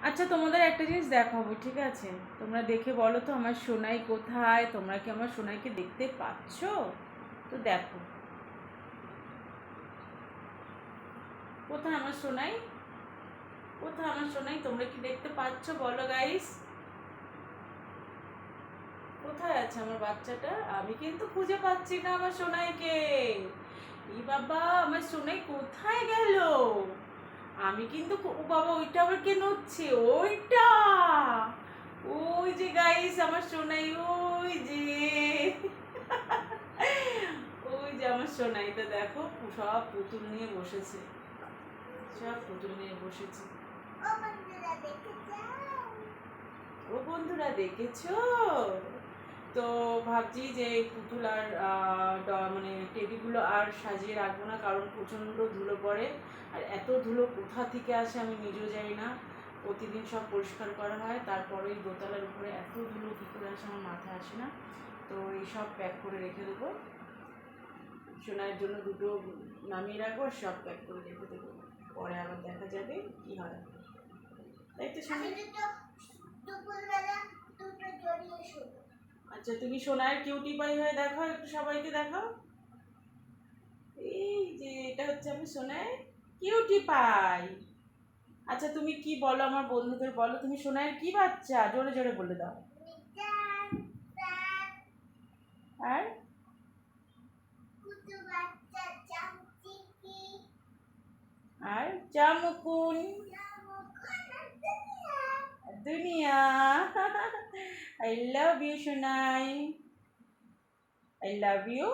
আচ্ছা, তোমাদের একটা জিনিস দেখাবো, ঠিক আছে? তোমরা দেখে বলো তো আমার সোনাই কোথায়? তোমরা কি আমার সোনাইকে দেখতে পাচ্ছ? তো দেখো, কোথায় আমার সোনাই? কোথায় আমার সোনাই? তোমরা কি দেখতে পাচ্ছ? বলো গাইস, কোথায় আছে আমার বাচ্চাটা? আমি কিন্তু খুঁজে পাচ্ছি না আমার সোনাইকে। ই বাবা, আমার সোনাই কোথায় গেল? আমি কিন্তু ও বাবা, ওইটা আবার কে নড়ছে? ওইটা, ওই যে গাইস আমার সোনাই, ওই যে ওই যে আমার সোনাইটা দেখো, সব পুতুল নিয়ে বসেছে, সব পুতুল নিয়ে বসেছে। ও বন্ধুরা, দেখেছো? তো ভাবছি যে এই পুতুল আর মানে টেডিগুলো আর সাজিয়ে রাখবো না, কারণ প্রচণ্ড ধুলো পড়ে। আর এত ধুলো কোথা থেকে আসে আমি নিজেও জানি না। প্রতিদিন সব পরিষ্কার করা হয়, তারপরে এই দোতলার উপরে এত ধুলো কী করে আসে আমার মাথায় আসে না। তো এই সব প্যাক করে রেখে দেবো, সোনার জন্য দুটো নামিয়ে রাখবো, সব প্যাক করে রেখে দেবো, পরে আবার দেখা যাবে কি হয়। তাই তো সোনা? আচ্ছা, তুমি সোনার কিউটি পাই হয়ে দেখো, একটু সবাইকে দেখাও। এই যে এটা হচ্ছে আমি সোনার কিউটি পাই। আচ্ছা, তুমি কি বলো আমার বন্ধুদের, বলো তুমি সোনার কি বাচ্চা? জোরে জোরে বলে দাও। আর আর চামুকুন দুনিয়া। I love you Sonai, I love you.